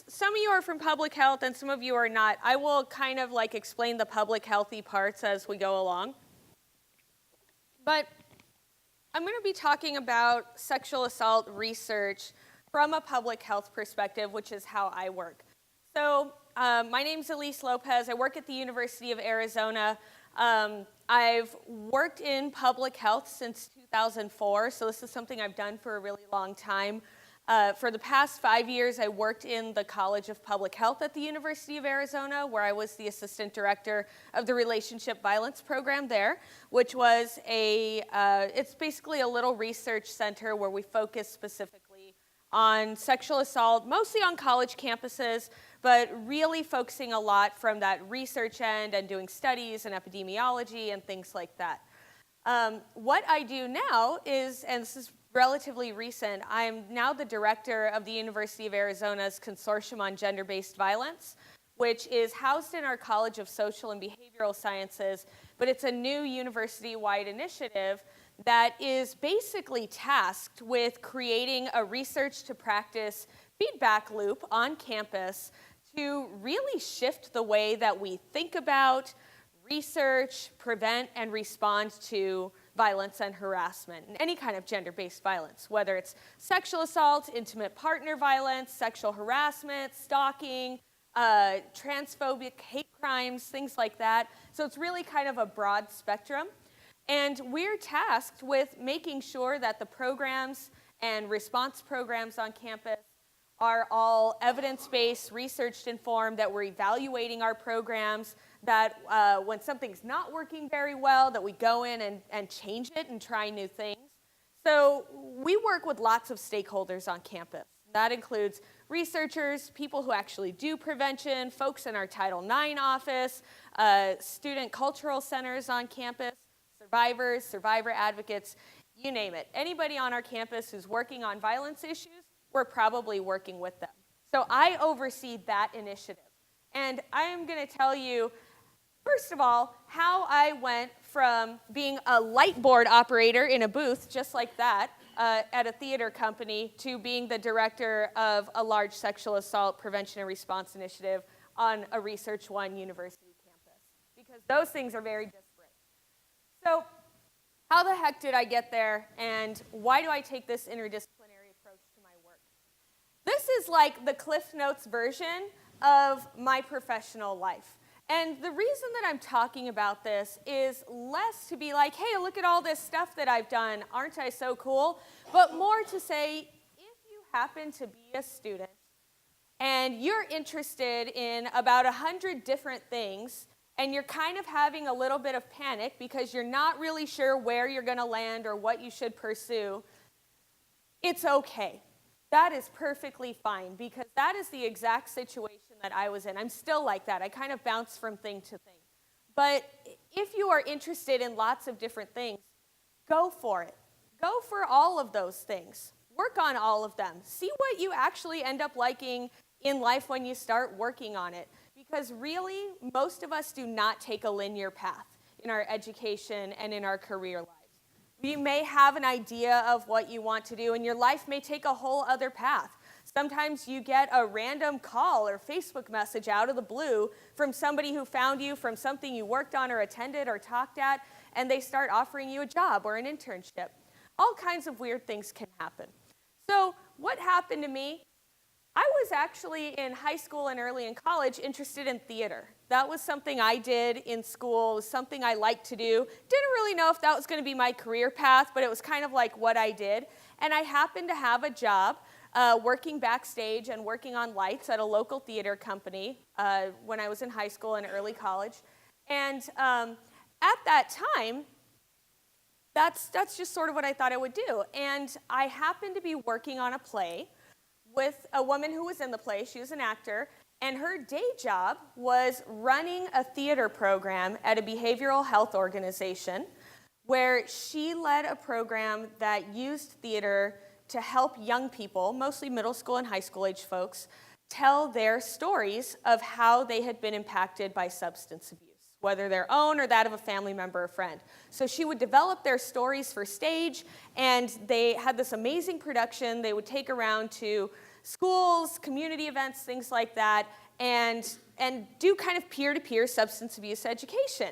since some of you are from public health and some of you are not, I will kind of like explain the public healthy parts as we go along. But I'm going to be talking about sexual assault research from a public health perspective, which is how I work. So my name's Elise Lopez. I work at the University of Arizona. I've worked in public health since 2004, so this is something I've done for a really long time. For the past 5 years, I worked in the College of Public Health at the University of Arizona, where I was the assistant director of the Relationship Violence Program there, which was it's basically a little research center where we focus specifically on sexual assault, mostly on college campuses, but really focusing a lot from that research end and doing studies and epidemiology and things like that. What I do now is, and this is relatively recent, I'm now the director of the University of Arizona's Consortium on Gender-Based Violence, which is housed in our College of Social and Behavioral Sciences, but it's a new university-wide initiative that is basically tasked with creating a research to practice feedback loop on campus to really shift the way that we think about, research, prevent, and respond to violence and harassment, and any kind of gender-based violence, whether it's sexual assault, intimate partner violence, sexual harassment, stalking, transphobic hate crimes, things like that. So it's really kind of a broad spectrum. And we're tasked with making sure that the programs and response programs on campus are all evidence-based, research-informed, that we're evaluating our programs, that when something's not working very well, that we go in and change it and try new things. So we work with lots of stakeholders on campus. That includes researchers, people who actually do prevention, folks in our Title IX office, student cultural centers on campus, survivors, survivor advocates, you name it. Anybody on our campus who's working on violence issues, we're probably working with them. So I oversee that initiative. And I am going to tell you, first of all, how I went from being a light board operator in a booth, just like that, at a theater company, to being the director of a large sexual assault prevention and response initiative on a Research One university campus. Because those things are very disparate. So how the heck did I get there, and why do I take this interdisciplinary approach to my work? This is like the Cliff Notes version of my professional life. And the reason that I'm talking about this is less to be like, hey, look at all this stuff that I've done, aren't I so cool? But more to say, if you happen to be a student and you're interested in about 100 different things, and you're kind of having a little bit of panic because you're not really sure where you're going to land or what you should pursue, it's okay. That is perfectly fine, because that is the exact situation that I was in. I'm still like that. I kind of bounce from thing to thing. But if you are interested in lots of different things, go for it. Go for all of those things. Work on all of them. See what you actually end up liking in life when you start working on it. Because really, most of us do not take a linear path in our education and in our career lives. You may have an idea of what you want to do, and your life may take a whole other path. Sometimes you get a random call or Facebook message out of the blue from somebody who found you from something you worked on or attended or talked at, and they start offering you a job or an internship. All kinds of weird things can happen. So what happened to me? I was actually in high school and early in college interested in theater. That was something I did in school. It was something I liked to do. Didn't really know if that was going to be my career path, but it was kind of like what I did. And I happened to have a job working backstage and working on lights at a local theater company when I was in high school and early college. And at that time, that's just sort of what I thought I would do. And I happened to be working on a play with a woman who was in the play. She was an actor, and her day job was running a theater program at a behavioral health organization where she led a program that used theater to help young people, mostly middle school and high school age folks, tell their stories of how they had been impacted by substance abuse, whether their own or that of a family member or friend. So she would develop their stories for stage, and they had this amazing production. They would take around to schools, community events, things like that, and do kind of peer-to-peer substance abuse education.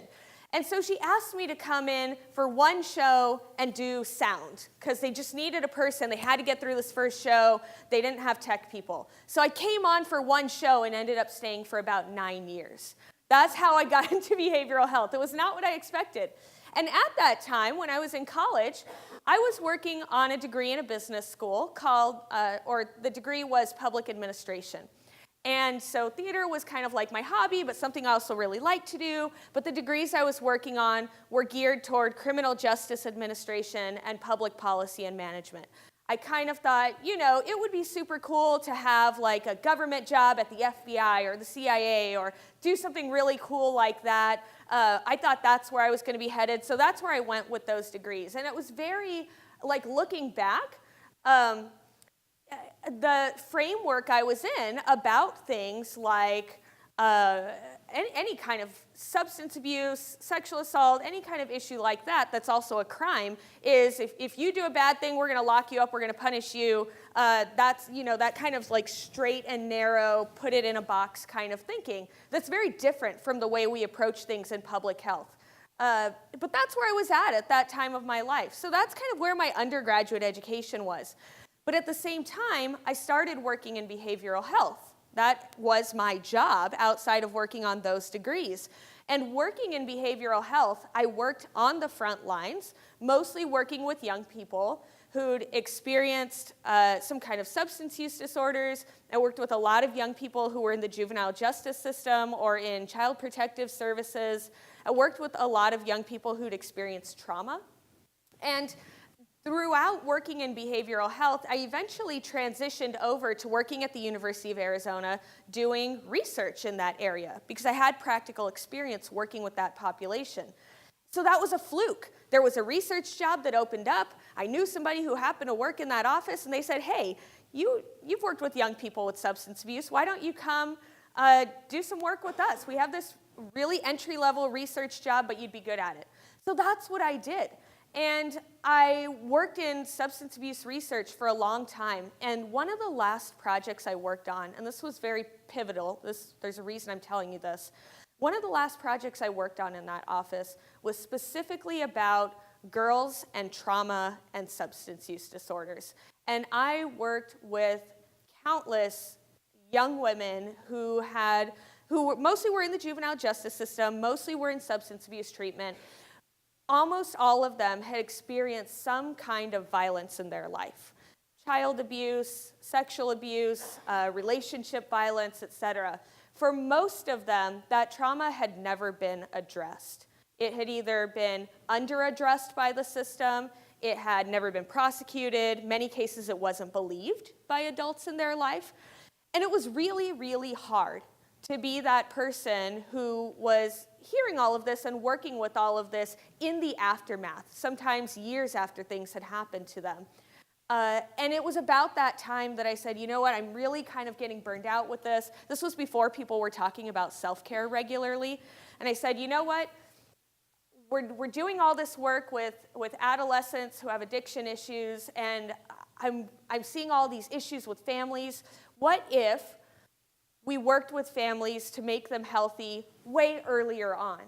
And so she asked me to come in for one show and do sound, because they just needed a person. They had to get through this first show. They didn't have tech people. So I came on for one show and ended up staying for about 9 years. That's how I got into behavioral health. It was not what I expected. And at that time, when I was in college, I was working on a degree in a business school called, or the degree was public administration. And so theater was kind of like my hobby, but something I also really liked to do. But the degrees I was working on were geared toward criminal justice administration and public policy and management. I kind of thought, it would be super cool to have like a government job at the FBI or the CIA or do something really cool like that. I thought that's where I was going to be headed. So that's where I went with those degrees. And it was very, like looking back, the framework I was in about things like any kind of substance abuse, sexual assault, any kind of issue like that that's also a crime is if you do a bad thing, we're going to lock you up, we're going to punish you. That's, that kind of like straight and narrow, put it in a box kind of thinking. That's very different from the way we approach things in public health. But that's where I was at that time of my life. So that's kind of where my undergraduate education was. But at the same time, I started working in behavioral health. That was my job outside of working on those degrees. And working in behavioral health, I worked on the front lines, mostly working with young people who'd experienced some kind of substance use disorders. I worked with a lot of young people who were in the juvenile justice system or in child protective services. I worked with a lot of young people who'd experienced trauma. And throughout working in behavioral health, I eventually transitioned over to working at the University of Arizona doing research in that area because I had practical experience working with that population. So that was a fluke. There was a research job that opened up. I knew somebody who happened to work in that office, and they said, hey, you've worked with young people with substance abuse. Why don't you come do some work with us? We have this really entry-level research job, but you'd be good at it. So that's what I did. And I worked in substance abuse research for a long time. And one of the last projects I worked on, and this was very pivotal, there's a reason I'm telling you this. One of the last projects I worked on in that office was specifically about girls and trauma and substance use disorders. And I worked with countless young women who mostly were in the juvenile justice system, mostly were in substance abuse treatment. Almost all of them had experienced some kind of violence in their life. Child abuse, sexual abuse, relationship violence, etc. For most of them, that trauma had never been addressed. It had either been under-addressed by the system, it had never been prosecuted, many cases it wasn't believed by adults in their life, and it was really, really hard to be that person who was hearing all of this and working with all of this in the aftermath, sometimes years after things had happened to them. And it was about that time that I said, you know what, I'm really kind of getting burned out with this. This was before people were talking about self-care regularly. And I said, you know what, we're doing all this work with adolescents who have addiction issues, and I'm seeing all these issues with families. What if we worked with families to make them healthy way earlier on?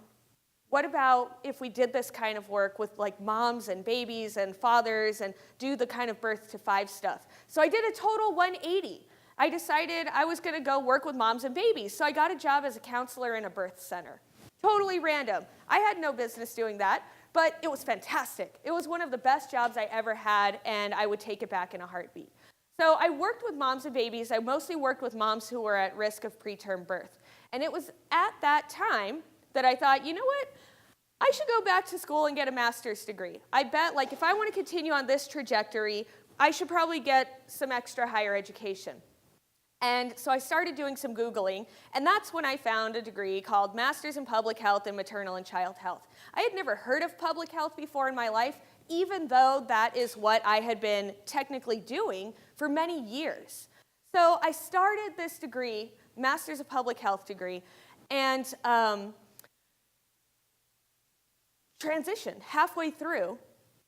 What about if we did this kind of work with like moms and babies and fathers and do the kind of birth to 5 stuff? So I did a total 180. I decided I was going to go work with moms and babies. So I got a job as a counselor in a birth center. Totally random. I had no business doing that, but it was fantastic. It was one of the best jobs I ever had, and I would take it back in a heartbeat. So I worked with moms and babies. I mostly worked with moms who were at risk of preterm birth. And it was at that time that I thought, you know what? I should go back to school and get a master's degree. I bet, like, if I want to continue on this trajectory, I should probably get some extra higher education. And so I started doing some Googling, and that's when I found a degree called Master's in Public Health and Maternal and Child Health. I had never heard of public health before in my life, even though that is what I had been technically doing for many years. So I started this degree, Master's of Public Health degree, and transitioned halfway through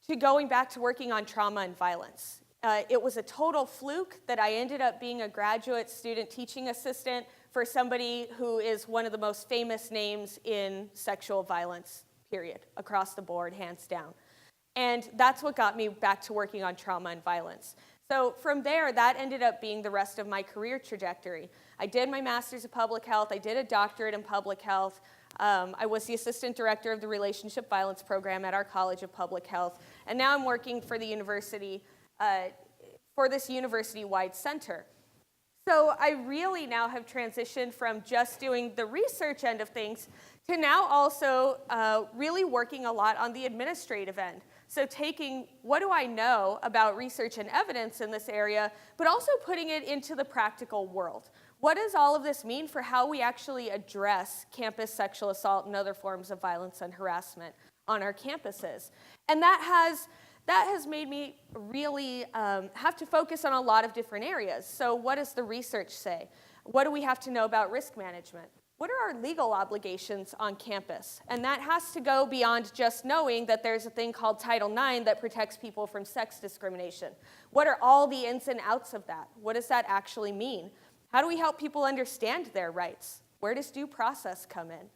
to going back to working on trauma and violence. It was a total fluke that I ended up being a graduate student teaching assistant for somebody who is one of the most famous names in sexual violence, period, across the board, hands down. And that's what got me back to working on trauma and violence. So from there, that ended up being the rest of my career trajectory. I did my master's of public health. I did a doctorate in public health. I was the assistant director of the relationship violence program at our College of Public Health. And now I'm working for the university, for this university-wide center. So I really now have transitioned from just doing the research end of things to now also really working a lot on the administrative end. So taking what do I know about research and evidence in this area, but also putting it into the practical world. What does all of this mean for how we actually address campus sexual assault and other forms of violence and harassment on our campuses? And that has made me really have to focus on a lot of different areas. So what does the research say? What do we have to know about risk management? What are our legal obligations on campus? And that has to go beyond just knowing that there's a thing called Title IX that protects people from sex discrimination. What are all the ins and outs of that? What does that actually mean? How do we help people understand their rights? Where does due process come in?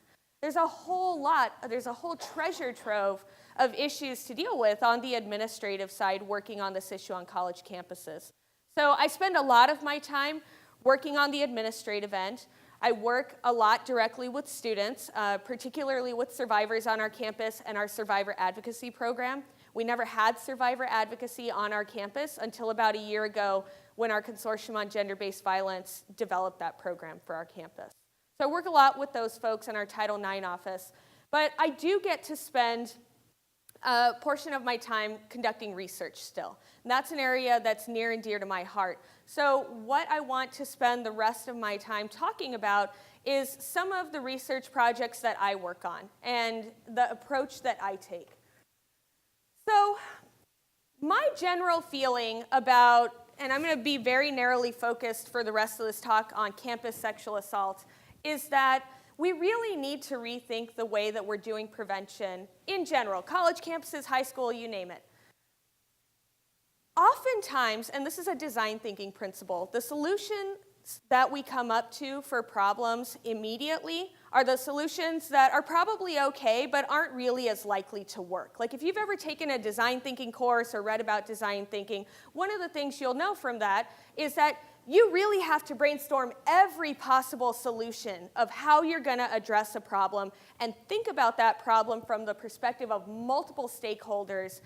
There's a whole treasure trove of issues to deal with on the administrative side working on this issue on college campuses. So I spend a lot of my time working on the administrative end. I work a lot directly with students, particularly with survivors on our campus and our survivor advocacy program. We never had survivor advocacy on our campus until about a year ago when our Consortium on Gender-Based Violence developed that program for our campus. So I work a lot with those folks in our Title IX office, but I do get to spend a portion of my time conducting research still. And that's an area that's near and dear to my heart. So what I want to spend the rest of my time talking about is some of the research projects that I work on and the approach that I take. So my general feeling about, and I'm going to be very narrowly focused for the rest of this talk on campus sexual assault, is that we really need to rethink the way that we're doing prevention in general, college campuses, high school, you name it. Oftentimes, and this is a design thinking principle, the solutions that we come up to for problems immediately are the solutions that are probably okay, but aren't really as likely to work. Like if you've ever taken a design thinking course or read about design thinking, one of the things you'll know from that is that you really have to brainstorm every possible solution of how you're going to address a problem and think about that problem from the perspective of multiple stakeholders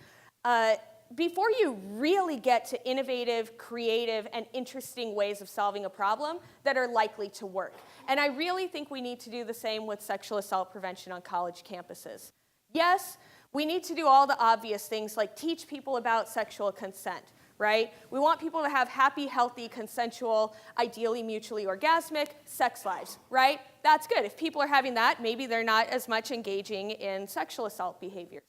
before you really get to innovative, creative, and interesting ways of solving a problem that are likely to work. And I really think we need to do the same with sexual assault prevention on college campuses. Yes, we need to do all the obvious things like teach people about sexual consent. Right? We want people to have happy, healthy, consensual, ideally mutually orgasmic sex lives, right? That's good. If people are having that, maybe they're not as much engaging in sexual assault behaviors.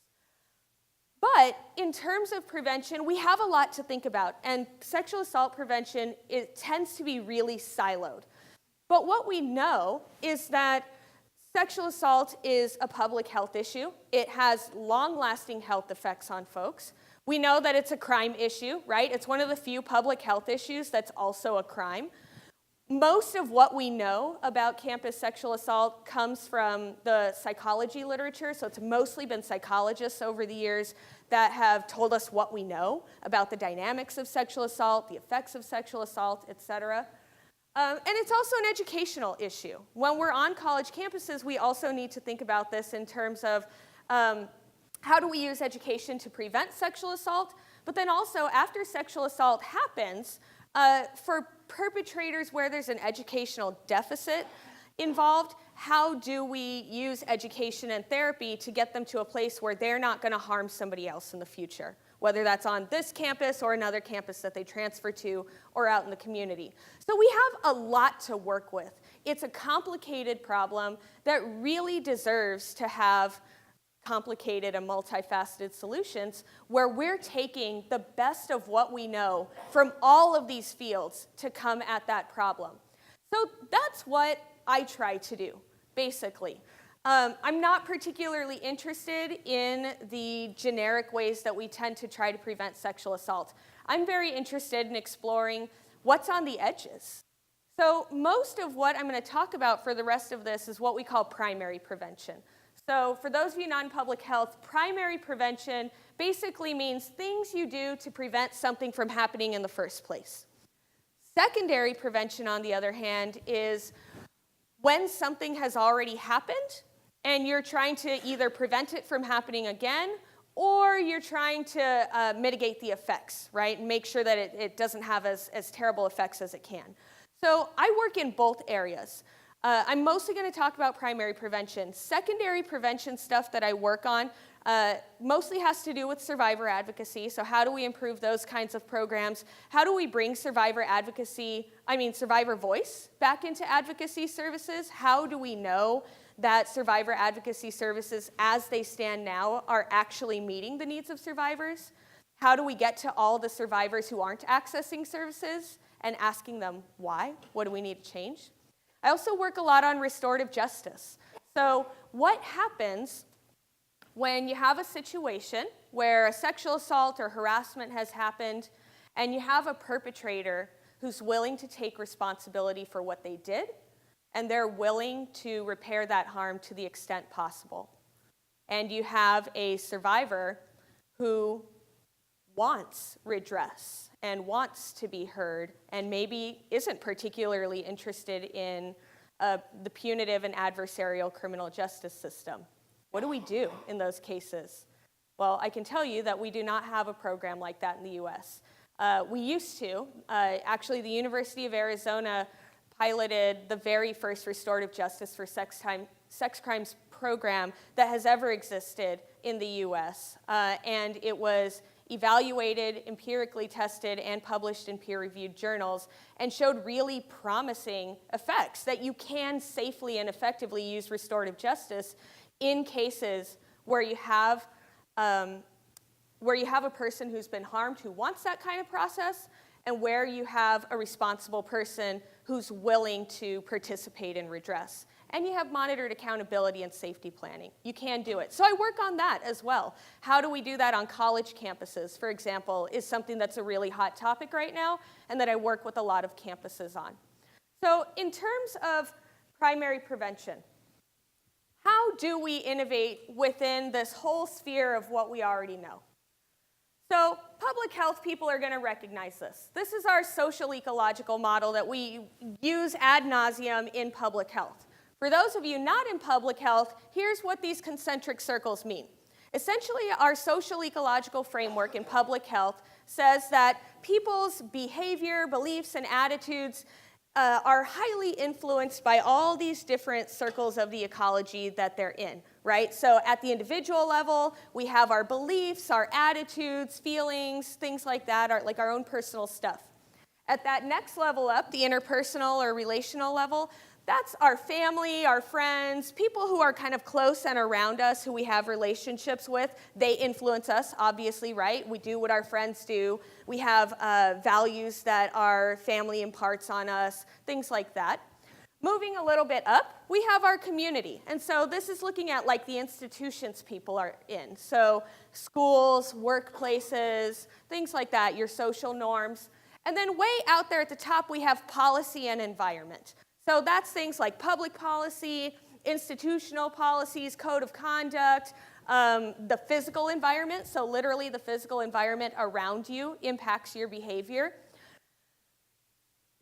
But in terms of prevention, we have a lot to think about, and sexual assault prevention, it tends to be really siloed. But what we know is that sexual assault is a public health issue. It has long-lasting health effects on folks. We know that it's a crime issue, right? It's one of the few public health issues that's also a crime. Most of what we know about campus sexual assault comes from the psychology literature, so it's mostly been psychologists over the years that have told us what we know about the dynamics of sexual assault, the effects of sexual assault, et cetera. And it's also an educational issue. When we're on college campuses, we also need to think about this in terms of how do we use education to prevent sexual assault? But then also, after sexual assault happens, for perpetrators where there's an educational deficit involved, how do we use education and therapy to get them to a place where they're not going to harm somebody else in the future, whether that's on this campus or another campus that they transfer to or out in the community? So we have a lot to work with. It's a complicated problem that really deserves to have complicated and multifaceted solutions where we're taking the best of what we know from all of these fields to come at that problem. So that's what I try to do, basically. I'm not particularly interested in the generic ways that we tend to try to prevent sexual assault. I'm very interested in exploring what's on the edges. So most of what I'm going to talk about for the rest of this is what we call primary prevention. So for those of you not in public health, primary prevention basically means things you do to prevent something from happening in the first place. Secondary prevention, on the other hand, is when something has already happened and you're trying to either prevent it from happening again or you're trying to mitigate the effects, right, and make sure that it doesn't have as terrible effects as it can. So I work in both areas. I'm mostly going to talk about primary prevention. Secondary prevention stuff that I work on mostly has to do with survivor advocacy. So how do we improve those kinds of programs? How do we bring survivor voice back into advocacy services? How do we know that survivor advocacy services, as they stand now, are actually meeting the needs of survivors? How do we get to all the survivors who aren't accessing services and asking them why? What do we need to change? I also work a lot on restorative justice. So what happens when you have a situation where a sexual assault or harassment has happened and you have a perpetrator who's willing to take responsibility for what they did and they're willing to repair that harm to the extent possible? And you have a survivor who wants redress and wants to be heard and maybe isn't particularly interested in the punitive and adversarial criminal justice system. What do we do in those cases? Well, I can tell you that we do not have a program like that in the US. We used to. Actually, the University of Arizona piloted the very first restorative justice for sex crimes program that has ever existed in the US. And it was evaluated, empirically tested, and published in peer-reviewed journals, and showed really promising effects that you can safely and effectively use restorative justice in cases where you have a person who's been harmed who wants that kind of process, and where you have a responsible person who's willing to participate in redress. And you have monitored accountability and safety planning. You can do it. So I work on that as well. How do we do that on college campuses, for example, is something that's a really hot topic right now and that I work with a lot of campuses on. So in terms of primary prevention, how do we innovate within this whole sphere of what we already know? So public health people are going to recognize this. This is our social ecological model that we use ad nauseum in public health. For those of you not in public health, here's what these concentric circles mean. Essentially, our social ecological framework in public health says that people's behavior, beliefs, and attitudes are highly influenced by all these different circles of the ecology that they're in, right? So at the individual level, we have our beliefs, our attitudes, feelings, things like that, like our own personal stuff. At that next level up, the interpersonal or relational level, that's our family, our friends, people who are kind of close and around us, who we have relationships with. They influence us, obviously, right? We do what our friends do. We have values that our family imparts on us, things like that. Moving a little bit up, we have our community. And so this is looking at like the institutions people are in. So schools, workplaces, things like that, your social norms. And then way out there at the top, we have policy and environment. So that's things like public policy, institutional policies, code of conduct, the physical environment. So literally the physical environment around you impacts your behavior.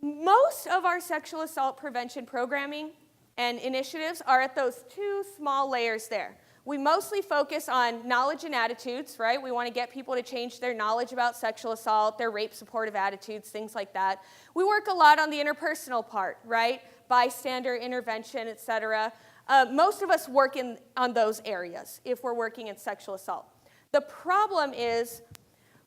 Most of our sexual assault prevention programming and initiatives are at those two small layers there. We mostly focus on knowledge and attitudes, right? We want to get people to change their knowledge about sexual assault, their rape supportive attitudes, things like that. We work a lot on the interpersonal part, right? Bystander intervention, et cetera. Most of us work on those areas if we're working in sexual assault. The problem is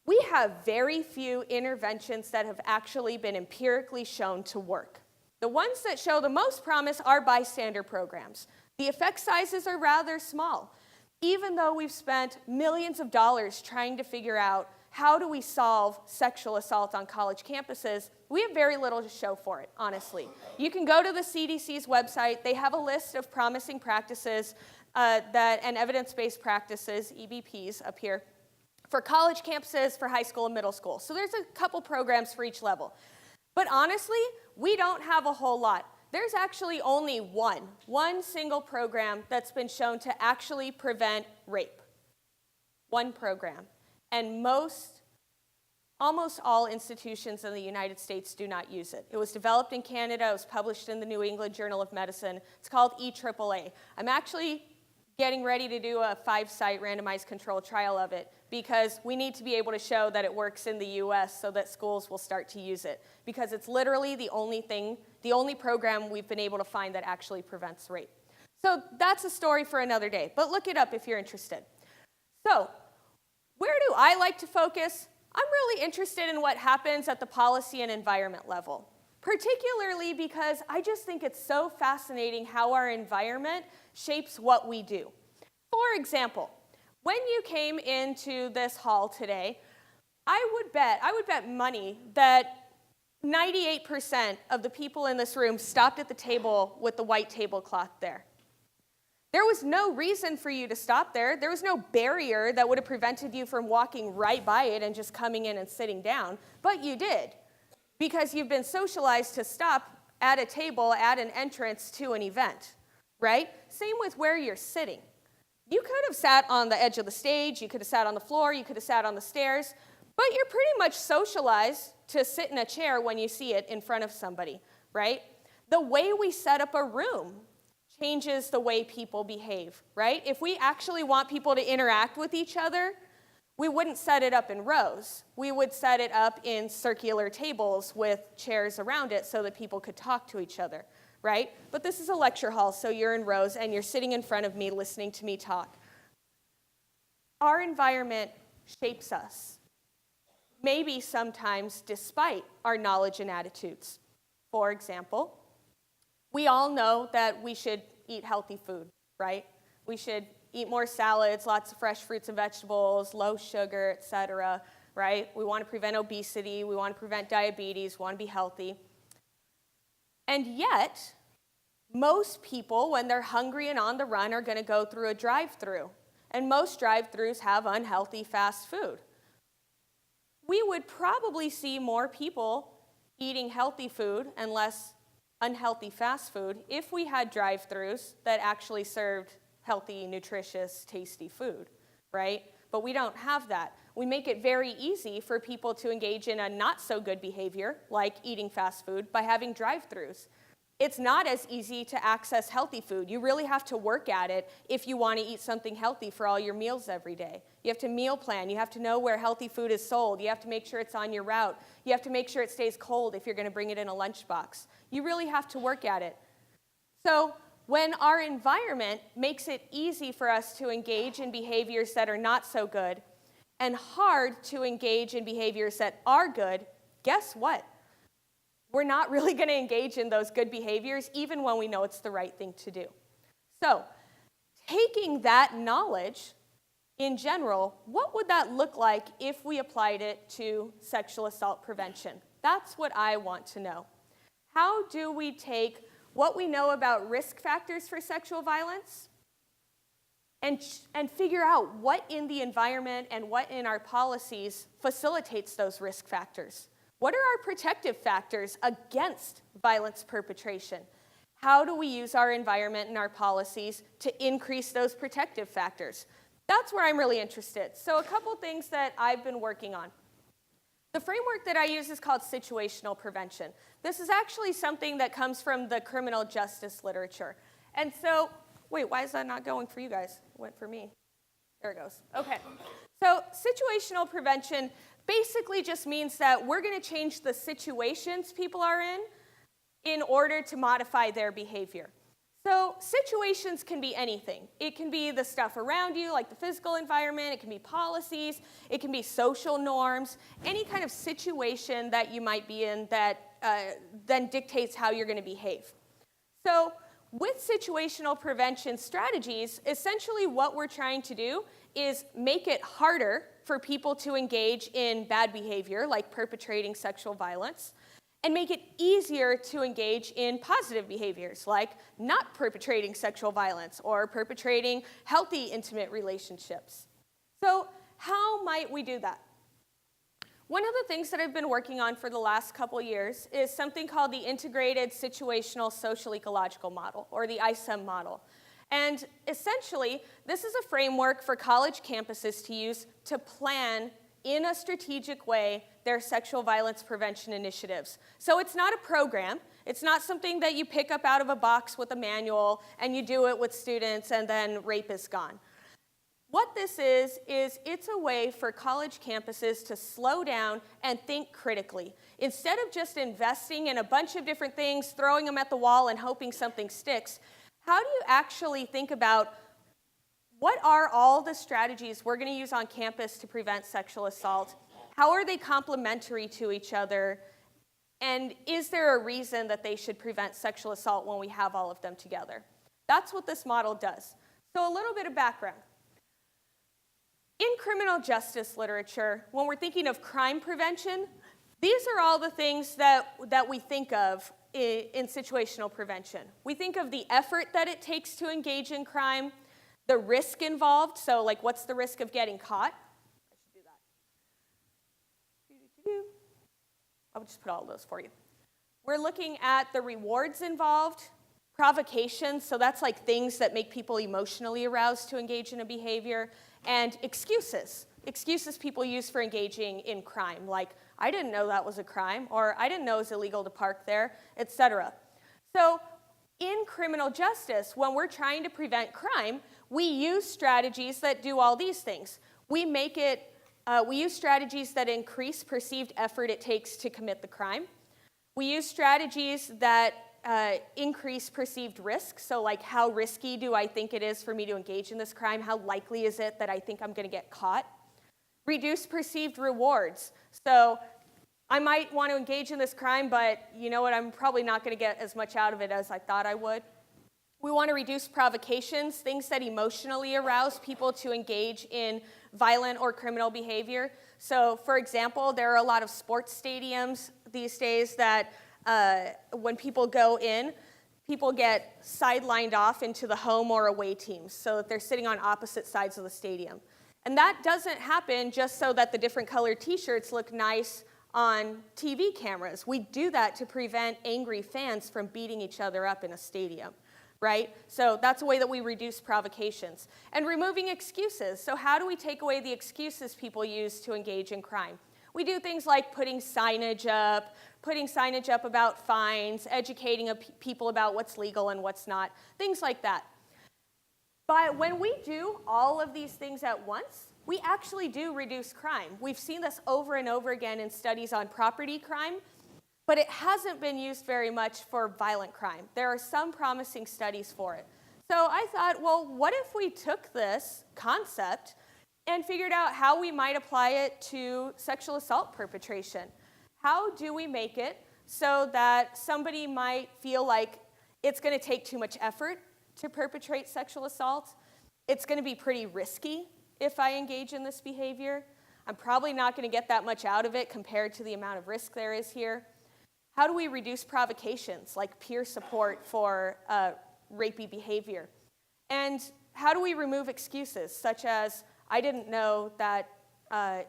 we have very few interventions that have actually been empirically shown to work. The ones that show the most promise are bystander programs. The effect sizes are rather small. Even though we've spent millions of dollars trying to figure out how do we solve sexual assault on college campuses, we have very little to show for it, honestly. You can go to the CDC's website. They have a list of promising practices and evidence-based practices, EBPs, up here, for college campuses, for high school and middle school. So there's a couple programs for each level. But honestly, we don't have a whole lot. There's actually only one single program that's been shown to actually prevent rape. One program. And almost all institutions in the United States do not use it. It was developed in Canada. It was published in the New England Journal of Medicine. It's called EAAA. I'm actually getting ready to do a 5-site randomized controlled trial of it because we need to be able to show that it works in the US so that schools will start to use it, because it's literally the only program we've been able to find that actually prevents rape. So that's a story for another day, but look it up if you're interested. So where do I like to focus? I'm really interested in what happens at the policy and environment level, particularly because I just think it's so fascinating how our environment shapes what we do. For example, when you came into this hall today, I would bet money that 98% of the people in this room stopped at the table with the white tablecloth there. There was no reason for you to stop there. There was no barrier that would have prevented you from walking right by it and just coming in and sitting down, but you did, because you've been socialized to stop at a table at an entrance to an event, right? Same with where you're sitting. You could have sat on the edge of the stage, you could have sat on the floor, you could have sat on the stairs, but you're pretty much socialized to sit in a chair when you see it in front of somebody, right? The way we set up a room changes the way people behave, right? If we actually want people to interact with each other, we wouldn't set it up in rows. We would set it up in circular tables with chairs around it so that people could talk to each other, right? But this is a lecture hall, so you're in rows and you're sitting in front of me listening to me talk. Our environment shapes us, maybe sometimes despite our knowledge and attitudes. For example, we all know that we should eat healthy food, right? We should eat more salads, lots of fresh fruits and vegetables, low sugar, etc., right? We want to prevent obesity, we want to prevent diabetes, we want to be healthy. And yet, most people, when they're hungry and on the run, are going to go through a drive-thru. And most drive-thrus have unhealthy fast food. We would probably see more people eating healthy food and less unhealthy fast food if we had drive-thrus that actually served healthy, nutritious, tasty food, right? But we don't have that. We make it very easy for people to engage in a not-so-good behavior, like eating fast food, by having drive-thrus. It's not as easy to access healthy food. You really have to work at it if you want to eat something healthy for all your meals every day. You have to meal plan. You have to know where healthy food is sold. You have to make sure it's on your route. You have to make sure it stays cold if you're going to bring it in a lunchbox. You really have to work at it. So when our environment makes it easy for us to engage in behaviors that are not so good and hard to engage in behaviors that are good, guess what? We're not really going to engage in those good behaviors even when we know it's the right thing to do. So, taking that knowledge in general, what would that look like if we applied it to sexual assault prevention? That's what I want to know. How do we take what we know about risk factors for sexual violence and figure out what in the environment and what in our policies facilitates those risk factors? What are our protective factors against violence perpetration? How do we use our environment and our policies to increase those protective factors? That's where I'm really interested. So a couple things that I've been working on. The framework that I use is called situational prevention. This is actually something that comes from the criminal justice literature. And so, wait, why is that not going for you guys? It went for me. There it goes. Okay. So situational prevention basically just means that we're going to change the situations people are in order to modify their behavior. So situations can be anything. It can be the stuff around you, like the physical environment. It can be policies. It can be social norms. Any kind of situation that you might be in that then dictates how you're going to behave. So with situational prevention strategies, essentially what we're trying to do is make it harder for people to engage in bad behavior, like perpetrating sexual violence, and make it easier to engage in positive behaviors, like not perpetrating sexual violence or perpetrating healthy, intimate relationships. So how might we do that? One of the things that I've been working on for the last couple years is something called the Integrated Situational Social Ecological Model, or the ISEM model. And essentially, this is a framework for college campuses to use to plan in a strategic way their sexual violence prevention initiatives. So it's not a program. It's not something that you pick up out of a box with a manual and you do it with students and then rape is gone. What this is it's a way for college campuses to slow down and think critically. Instead of just investing in a bunch of different things, throwing them at the wall and hoping something sticks, how do you actually think about what are all the strategies we're going to use on campus to prevent sexual assault? How are they complementary to each other? And is there a reason that they should prevent sexual assault when we have all of them together? That's what this model does. So a little bit of background. In criminal justice literature, when we're thinking of crime prevention, these are all the things that we think of in situational prevention. We think of the effort that it takes to engage in crime, the risk involved, so like what's the risk of getting caught? I should do that. I'll just put all of those for you. We're looking at the rewards involved, provocations, so that's like things that make people emotionally aroused to engage in a behavior, and excuses people use for engaging in crime, like I didn't know that was a crime, or I didn't know it was illegal to park there, etc. So in criminal justice, when we're trying to prevent crime, we use strategies that do all these things. We use strategies that increase perceived effort it takes to commit the crime. We use strategies that increase perceived risk, so like how risky do I think it is for me to engage in this crime? How likely is it that I think I'm going to get caught? Reduce perceived rewards. So I might want to engage in this crime, but you know what? I'm probably not going to get as much out of it as I thought I would. We want to reduce provocations, things that emotionally arouse people to engage in violent or criminal behavior. So, for example, there are a lot of sports stadiums these days that when people go in, people get sidelined off into the home or away teams so that they're sitting on opposite sides of the stadium. And that doesn't happen just so that the different colored t-shirts look nice on TV cameras. We do that to prevent angry fans from beating each other up in a stadium, right? So that's a way that we reduce provocations. And removing excuses. So how do we take away the excuses people use to engage in crime? We do things like putting signage up about fines, educating people about what's legal and what's not, things like that. But when we do all of these things at once, we actually do reduce crime. We've seen this over and over again in studies on property crime, but it hasn't been used very much for violent crime. There are some promising studies for it. So I thought, well, what if we took this concept and figured out how we might apply it to sexual assault perpetration? How do we make it so that somebody might feel like it's going to take too much effort to perpetrate sexual assault? It's going to be pretty risky if I engage in this behavior. I'm probably not going to get that much out of it compared to the amount of risk there is here. How do we reduce provocations, like peer support for rapey behavior? And how do we remove excuses, such as, I didn't know that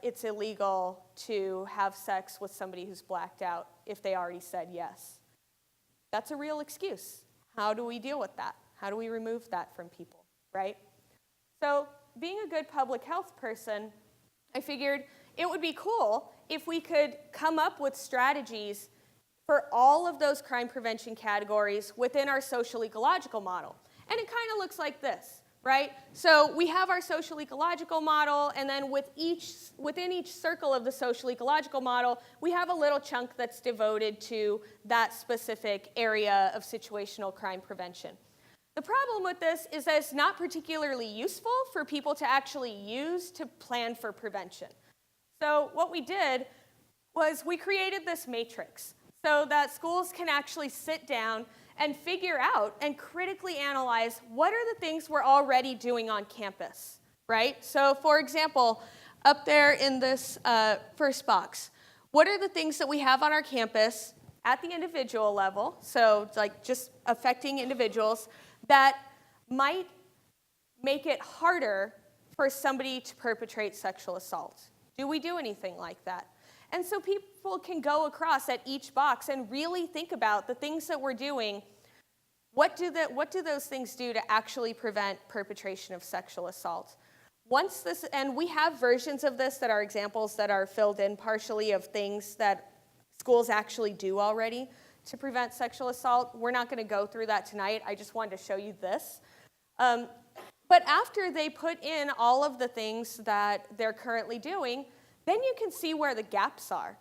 it's illegal to have sex with somebody who's blacked out if they already said yes? That's a real excuse. How do we deal with that? How do we remove that from people, right? So being a good public health person, I figured it would be cool if we could come up with strategies for all of those crime prevention categories within our social ecological model. And it kind of looks like this, right? So we have our social ecological model, and then within each circle of the social ecological model, we have a little chunk that's devoted to that specific area of situational crime prevention. The problem with this is that it's not particularly useful for people to actually use to plan for prevention. So what we did was we created this matrix so that schools can actually sit down and figure out and critically analyze what are the things we're already doing on campus, right? So for example, up there in this first box, what are the things that we have on our campus at the individual level, so like just affecting individuals, that might make it harder for somebody to perpetrate sexual assault? Do we do anything like that? And so people can go across at each box and really think about the things that we're doing. What do those things do to actually prevent perpetration of sexual assault? And we have versions of this that are examples that are filled in partially of things that schools actually do already to prevent sexual assault. We're not going to go through that tonight. I just wanted to show you this. But after they put in all of the things that they're currently doing, then you can see where the gaps are.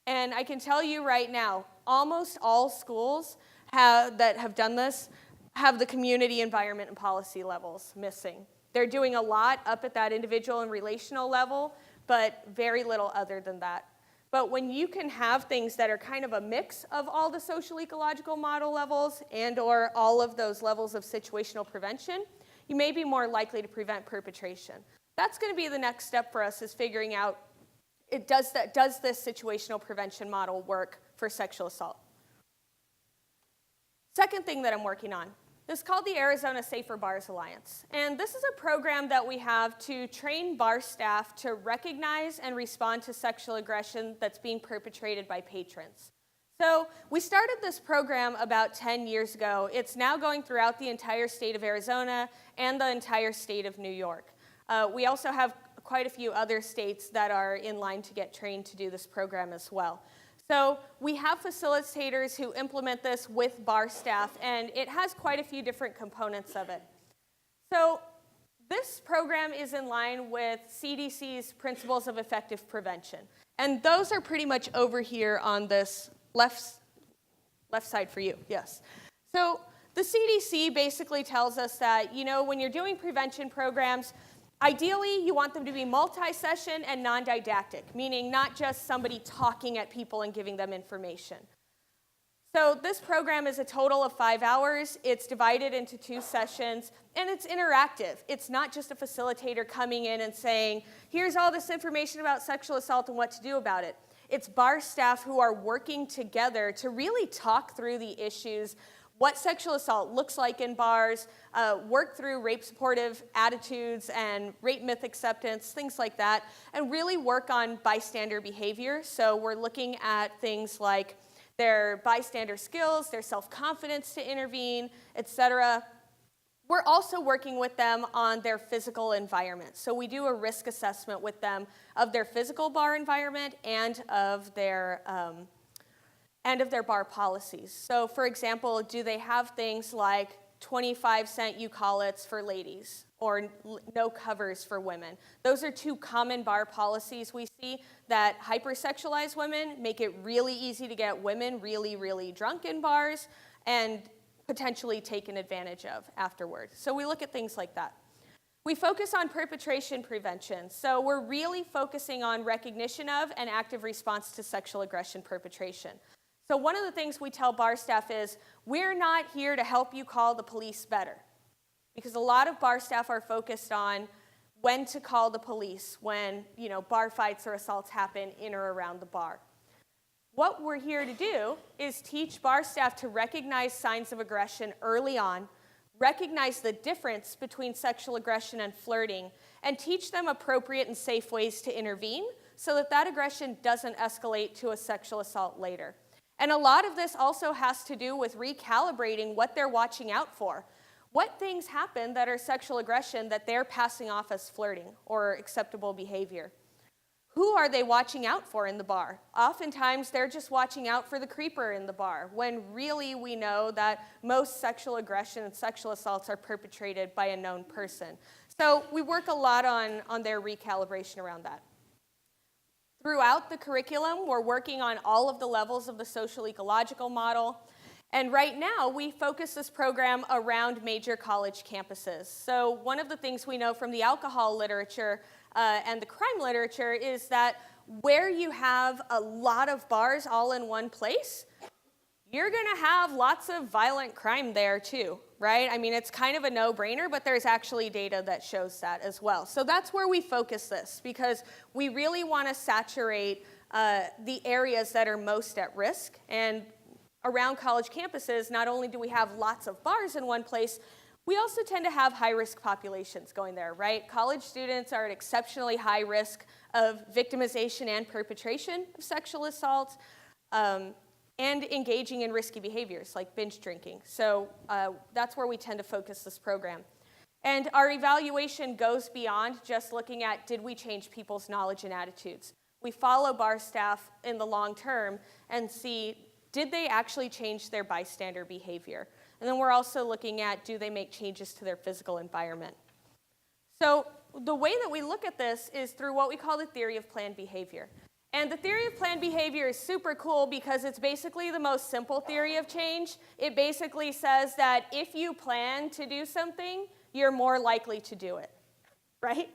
And I can tell you right now, almost all schools that have done this have the community, environment, and policy levels missing. They're doing a lot up at that individual and relational level, but very little other than that. But when you can have things that are kind of a mix of all the social ecological model levels and or all of those levels of situational prevention, you may be more likely to prevent perpetration. That's going to be the next step for us, is figuring out, does this situational prevention model work for sexual assault? Second thing that I'm working on, this is called the Arizona Safer Bars Alliance. And this is a program that we have to train bar staff to recognize and respond to sexual aggression that's being perpetrated by patrons. So we started this program about 10 years ago. It's now going throughout the entire state of Arizona and the entire state of New York. We also have quite a few other states that are in line to get trained to do this program as well. So we have facilitators who implement this with bar staff, and it has quite a few different components of it. So this program is in line with CDC's Principles of Effective Prevention. And those are pretty much over here on this left side for you, yes. So the CDC basically tells us that, when you're doing prevention programs, ideally, you want them to be multi-session and non-didactic, meaning not just somebody talking at people and giving them information. So this program is a total of 5 hours. It's divided into 2 sessions, and it's interactive. It's not just a facilitator coming in and saying, here's all this information about sexual assault and what to do about it. It's bar staff who are working together to really talk through the issues, what sexual assault looks like in bars, work through rape supportive attitudes and rape myth acceptance, things like that, and really work on bystander behavior. So we're looking at things like their bystander skills, their self-confidence to intervene, etc. We're also working with them on their physical environment. So we do a risk assessment with them of their physical bar environment and of their bar policies. So for example, do they have things like 25-cent eucalypts for ladies or no covers for women? Those are 2 common bar policies we see that hypersexualize women, make it really easy to get women really, really drunk in bars, and potentially taken advantage of afterward. So we look at things like that. We focus on perpetration prevention. So we're really focusing on recognition of and active response to sexual aggression perpetration. So one of the things we tell bar staff is, we're not here to help you call the police better. Because a lot of bar staff are focused on when to call the police when, bar fights or assaults happen in or around the bar. What we're here to do is teach bar staff to recognize signs of aggression early on, recognize the difference between sexual aggression and flirting, and teach them appropriate and safe ways to intervene so that that aggression doesn't escalate to a sexual assault later. And a lot of this also has to do with recalibrating what they're watching out for. What things happen that are sexual aggression that they're passing off as flirting or acceptable behavior? Who are they watching out for in the bar? Oftentimes, they're just watching out for the creeper in the bar, when really we know that most sexual aggression and sexual assaults are perpetrated by a known person. So we work a lot on their recalibration around that. Throughout the curriculum, we're working on all of the levels of the social ecological model. And right now, we focus this program around major college campuses. So one of the things we know from the alcohol literature and the crime literature is that where you have a lot of bars all in one place, you're going to have lots of violent crime there too, right? I mean, it's kind of a no-brainer, but there's actually data that shows that as well. So that's where we focus this, because we really want to saturate the areas that are most at risk. And around college campuses, not only do we have lots of bars in one place, We also tend to have high-risk populations going there, right? College students are at exceptionally high risk of victimization and perpetration of sexual assault, and engaging in risky behaviors like binge drinking. So that's where we tend to focus this program. And our evaluation goes beyond just looking at, did we change people's knowledge and attitudes? We follow bar staff in the long term and see, did they actually change their bystander behavior? And then we're also looking at, do they make changes to their physical environment? So the way that we look at this is through what we call the theory of planned behavior. And the theory of planned behavior is super cool because it's basically the most simple theory of change. It basically says that if you plan to do something, you're more likely to do it, right?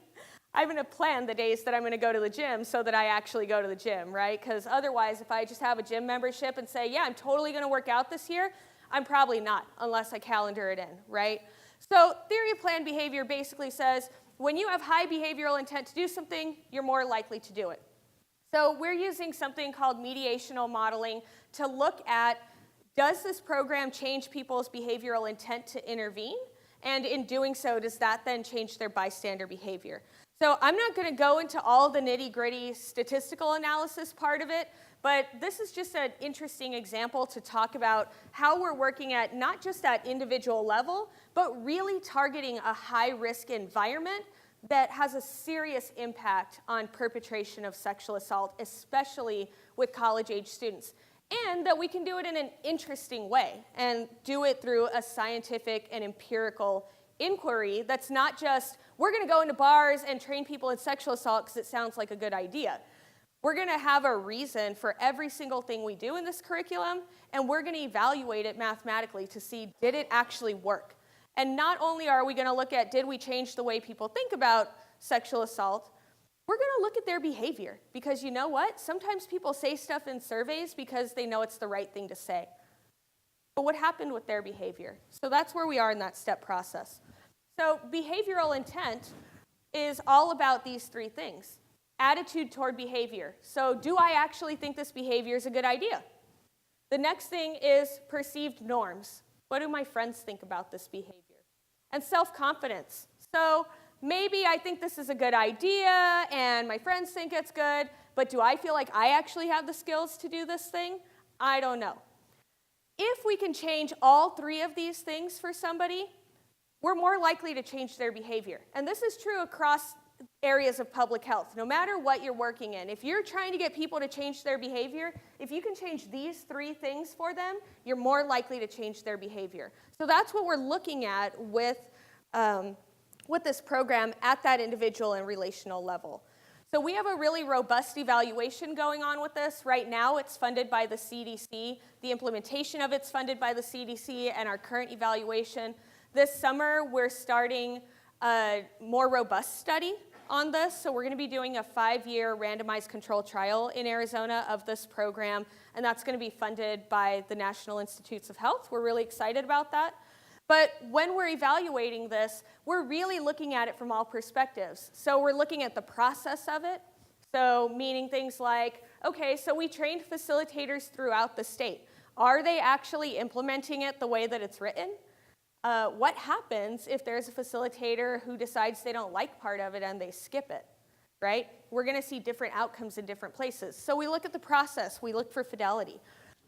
I'm going to plan the days that I'm going to go to the gym so that I actually go to the gym, right? Because otherwise, if I just have a gym membership and say, yeah, I'm totally going to work out this year, I'm probably not, unless I calendar it in, right? So theory of planned behavior basically says when you have high behavioral intent to do something, you're more likely to do it. So we're using something called mediational modeling to look at, does this program change people's behavioral intent to intervene? And in doing so, does that then change their bystander behavior? So I'm not going to go into all the nitty-gritty statistical analysis part of it, but this is just an interesting example to talk about how we're working at not just that individual level, but really targeting a high-risk environment that has a serious impact on perpetration of sexual assault, especially with college-age students. And that we can do it in an interesting way and do it through a scientific and empirical inquiry that's not just, we're going to go into bars and train people in sexual assault because it sounds like a good idea. We're going to have a reason for every single thing we do in this curriculum, and we're going to evaluate it mathematically to see, did it actually work? And not only are we going to look at, did we change the way people think about sexual assault, we're going to look at their behavior. Because you know what? Sometimes people say stuff in surveys because they know it's the right thing to say. But what happened with their behavior? So that's where we are in that step process. So behavioral intent is all about these three things. Attitude toward behavior. So do I actually think this behavior is a good idea? The next thing is perceived norms. What do my friends think about this behavior? And self-confidence. So maybe I think this is a good idea and my friends think it's good, but do I feel like I actually have the skills to do this thing? I don't know. If we can change all three of these things for somebody, we're more likely to change their behavior. And this is true across areas of public health. No matter what you're working in, if you're trying to get people to change their behavior, if you can change these three things for them, you're more likely to change their behavior. So that's what we're looking at with this program at that individual and relational level. So we have a really robust evaluation going on with this. Right now, it's funded by the CDC. The implementation of it's funded by the CDC and our current evaluation. This summer, we're starting a more robust study on this. So we're going to be doing a 5-year randomized controlled trial in Arizona of this program, and that's going to be funded by the National Institutes of Health. We're really excited about that. But when we're evaluating this, we're really looking at it from all perspectives. So we're looking at the process of it. So meaning things like, okay, so we trained facilitators throughout the state. Are they actually implementing it the way that it's written? What happens if there's a facilitator who decides they don't like part of it and they skip it, right? We're going to see different outcomes in different places. So we look at the process. We look for fidelity.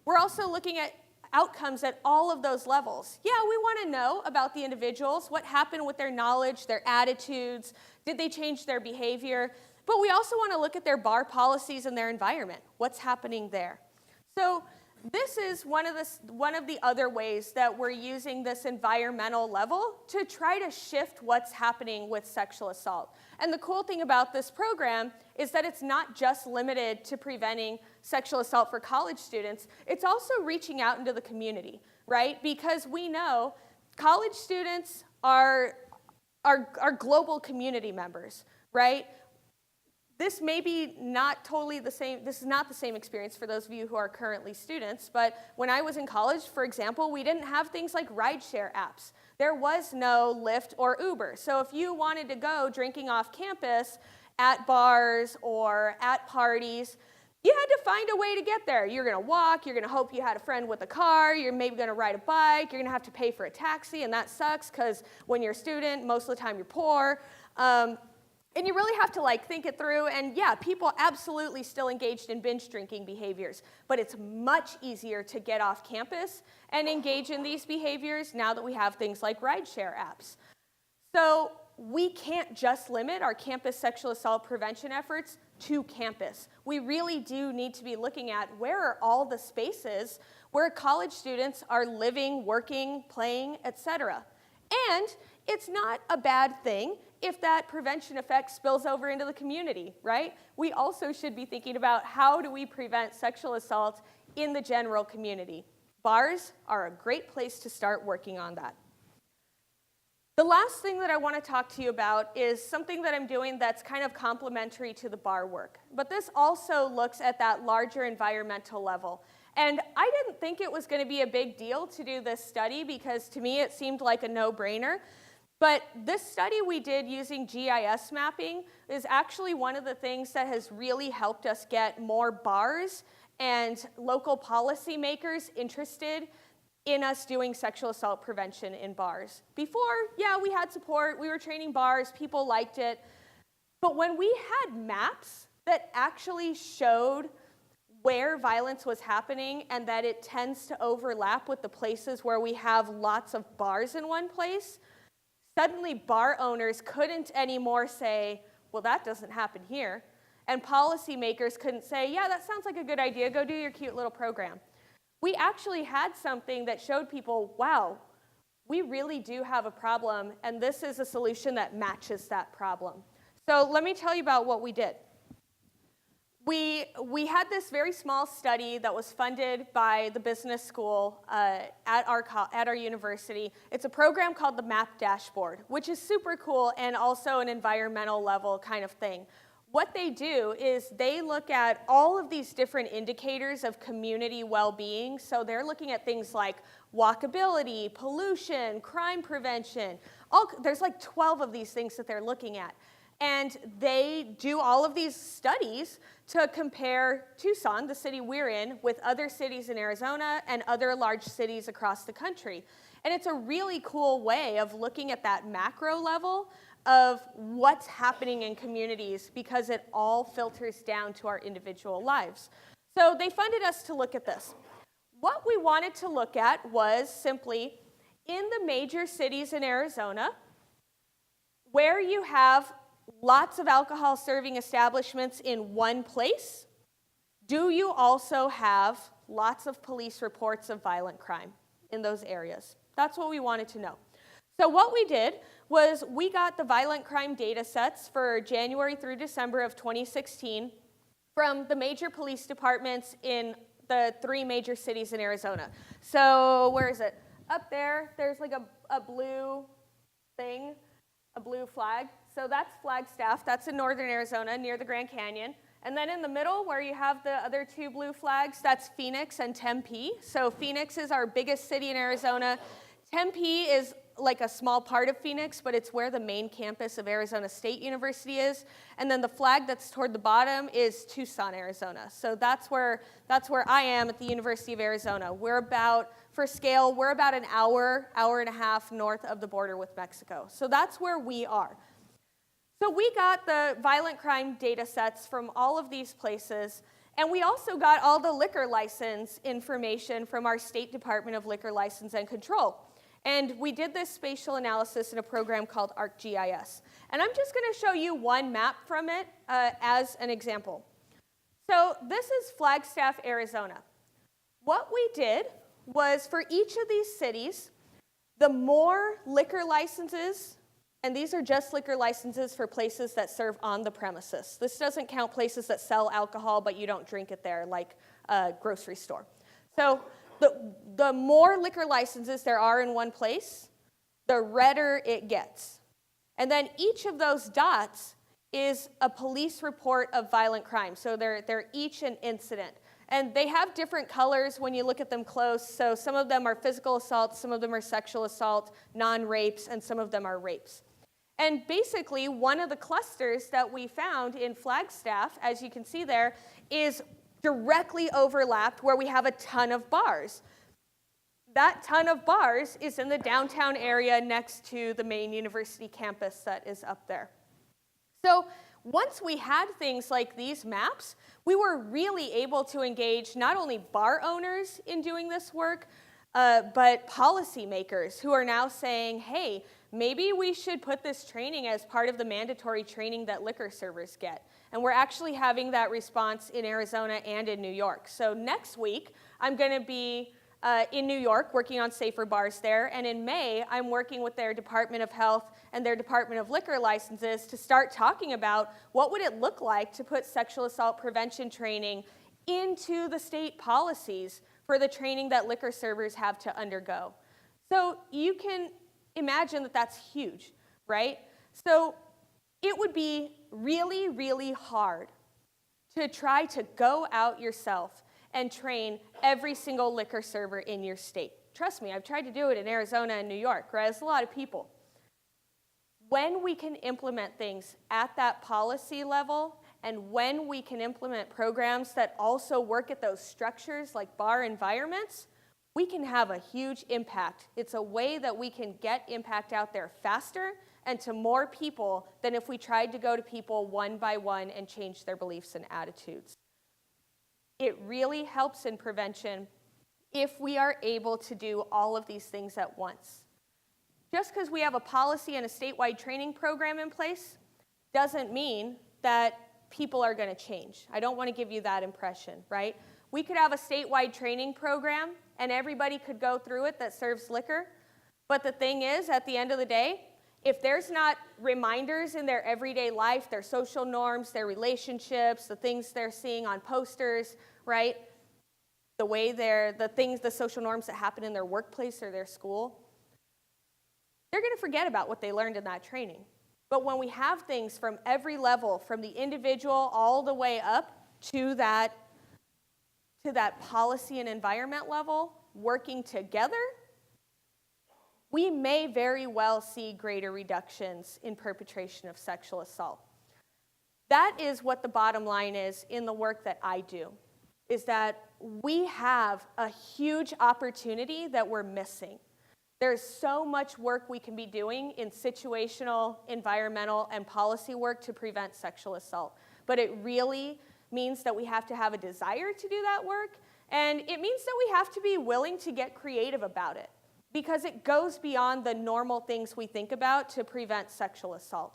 We're also looking at outcomes at all of those levels. Yeah, we want to know about the individuals, what happened with their knowledge, their attitudes, did they change their behavior? But we also want to look at their bar policies and their environment. What's happening there? So this is one of the other ways that we're using this environmental level to try to shift what's happening with sexual assault. And the cool thing about this program is that it's not just limited to preventing sexual assault for college students, it's also reaching out into the community, right? Because we know college students are global community members, right? This may be not totally the same, this is not the same experience for those of you who are currently students, but when I was in college, for example, we didn't have things like rideshare apps. There was no Lyft or Uber. So if you wanted to go drinking off campus at bars or at parties, You had to find a way to get there. You're going to walk, you're going to hope you had a friend with a car, you're maybe going to ride a bike, you're going to have to pay for a taxi, and that sucks because when you're a student, most of the time you're poor. And you really have to think it through, and yeah, people absolutely still engaged in binge drinking behaviors, but it's much easier to get off campus and engage in these behaviors now that we have things like rideshare apps. So we can't just limit our campus sexual assault prevention efforts to campus. We really do need to be looking at where are all the spaces where college students are living, working, playing, etc. And it's not a bad thing if that prevention effect spills over into the community, right? We also should be thinking about how do we prevent sexual assault in the general community. Bars are a great place to start working on that. The last thing that I want to talk to you about is something that I'm doing that's kind of complementary to the bar work. But this also looks at that larger environmental level. And I didn't think it was going to be a big deal to do this study because to me it seemed like a no-brainer. But this study we did using GIS mapping is actually one of the things that has really helped us get more bars and local policymakers interested in us doing sexual assault prevention in bars. Before, yeah, we had support, we were training bars, people liked it. But when we had maps that actually showed where violence was happening and that it tends to overlap with the places where we have lots of bars in one place, suddenly bar owners couldn't anymore say, well, that doesn't happen here. And policymakers couldn't say, yeah, that sounds like a good idea, go do your cute little program. We actually had something that showed people, wow, we really do have a problem, and this is a solution that matches that problem. So let me tell you about what we did. We had this very small study that was funded by the business school at our university. It's a program called the MAP Dashboard, which is super cool and also an environmental level kind of thing. What they do is they look at all of these different indicators of community well-being. So they're looking at things like walkability, pollution, crime prevention. There's like 12 of these things that they're looking at. And they do all of these studies to compare Tucson, the city we're in, with other cities in Arizona and other large cities across the country. And it's a really cool way of looking at that macro level of what's happening in communities because it all filters down to our individual lives. So they funded us to look at this. What we wanted to look at was simply in the major cities in Arizona where you have lots of alcohol serving establishments in one place, do you also have lots of police reports of violent crime in those areas? That's what we wanted to know. So what we did was we got the violent crime data sets for January through December of 2016 from the major police departments in the 3 major cities in Arizona. So where is it? Up there, there's like a blue thing, a blue flag. So that's Flagstaff. That's in northern Arizona near the Grand Canyon. And then in the middle where you have the other 2 blue flags, that's Phoenix and Tempe. So Phoenix is our biggest city in Arizona. Tempe is like a small part of Phoenix, but it's where the main campus of Arizona State University is. And then the flag that's toward the bottom is Tucson, Arizona. So that's where I am at the University of Arizona. We're about, for scale, we're about an hour and a half north of the border with Mexico. So that's where we are. So we got the violent crime data sets from all of these places, and we also got all the liquor license information from our State Department of Liquor License and Control. And we did this spatial analysis in a program called ArcGIS. And I'm just going to show you one map from it as an example. So this is Flagstaff, Arizona. What we did was for each of these cities, the more liquor licenses, and these are just liquor licenses for places that serve on the premises. This doesn't count places that sell alcohol, but you don't drink it there, like a grocery store. So the more liquor licenses there are in one place, the redder it gets. And then each of those dots is a police report of violent crime. So they're each an incident. And they have different colors when you look at them close. So some of them are physical assaults, some of them are sexual assault, non-rapes, and some of them are rapes. And basically, one of the clusters that we found in Flagstaff, as you can see there, is directly overlapped where we have a ton of bars. That ton of bars is in the downtown area next to the main university campus that is up there. So once we had things like these maps, we were really able to engage not only bar owners in doing this work, but policymakers who are now saying, hey, maybe we should put this training as part of the mandatory training that liquor servers get. And we're actually having that response in Arizona and in New York. So next week, I'm going to be in New York working on safer bars there. And in May, I'm working with their Department of Health and their Department of Liquor licenses to start talking about what would it look like to put sexual assault prevention training into the state policies for the training that liquor servers have to undergo. So you can imagine that that's huge, right? So it would be really, really hard to try to go out yourself and train every single liquor server in your state. Trust me, I've tried to do it in Arizona and New York, right? It's a lot of people. When we can implement things at that policy level, and when we can implement programs that also work at those structures like bar environments, we can have a huge impact. It's a way that we can get impact out there faster and to more people than if we tried to go to people one by one and change their beliefs and attitudes. It really helps in prevention if we are able to do all of these things at once. Just because we have a policy and a statewide training program in place doesn't mean that people are going to change. I don't want to give you that impression, right? We could have a statewide training program and everybody could go through it that serves liquor. But the thing is, at the end of the day, if there's not reminders in their everyday life, their social norms, their relationships, the things they're seeing on posters, right? The social norms that happen in their workplace or their school, they're going to forget about what they learned in that training. But when we have things from every level, from the individual all the way up to that policy and environment level, working together, we may very well see greater reductions in perpetration of sexual assault. That is what the bottom line is in the work that I do, is that we have a huge opportunity that we're missing. There's so much work we can be doing in situational, environmental, and policy work to prevent sexual assault. But it really means that we have to have a desire to do that work, and it means that we have to be willing to get creative about it, because it goes beyond the normal things we think about to prevent sexual assault.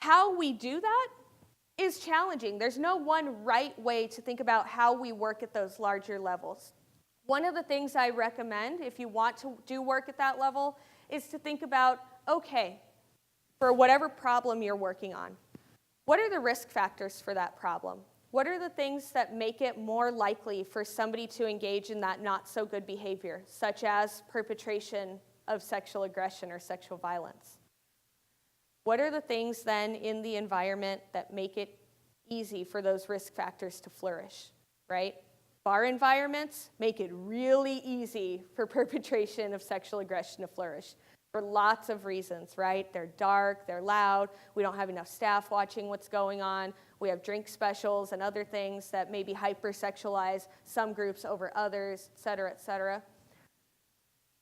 How we do that is challenging. There's no one right way to think about how we work at those larger levels. One of the things I recommend, if you want to do work at that level, is to think about, okay, for whatever problem you're working on, what are the risk factors for that problem? What are the things that make it more likely for somebody to engage in that not so good behavior, such as perpetration of sexual aggression or sexual violence? What are the things then in the environment that make it easy for those risk factors to flourish, right? Bar environments make it really easy for perpetration of sexual aggression to flourish for lots of reasons, right? They're dark, they're loud, we don't have enough staff watching what's going on, we have drink specials and other things that maybe hypersexualize some groups over others, et cetera, et cetera.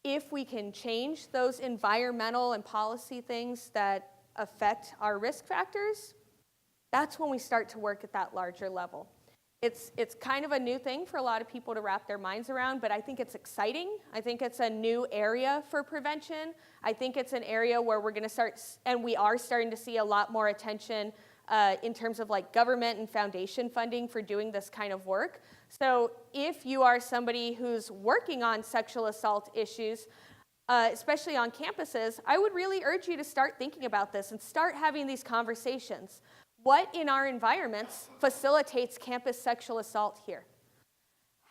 If we can change those environmental and policy things that affect our risk factors, that's when we start to work at that larger level. It's kind of a new thing for a lot of people to wrap their minds around, but I think it's exciting. I think it's a new area for prevention. I think it's an area where we're going to start, and we are starting to see a lot more attention in terms of like government and foundation funding for doing this kind of work. So if you are somebody who's working on sexual assault issues, especially on campuses, I would really urge you to start thinking about this and start having these conversations. What in our environments facilitates campus sexual assault here?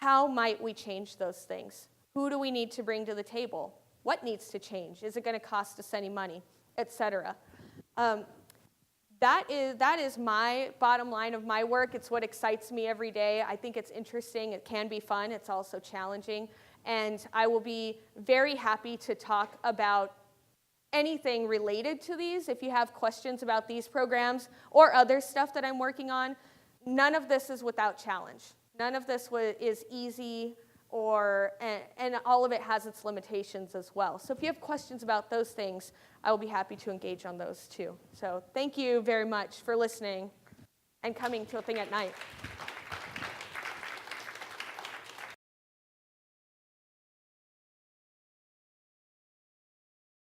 How might we change those things? Who do we need to bring to the table? What needs to change? Is it going to cost us any money, et cetera? That is my bottom line of my work. It's what excites me every day. I think it's interesting. It can be fun. It's also challenging. And I will be very happy to talk about anything related to these. If you have questions about these programs or other stuff that I'm working on, none of this is without challenge. None of this is easy, and all of it has its limitations as well. So if you have questions about those things, I will be happy to engage on those too. So thank you very much for listening and coming to A Thing at Night.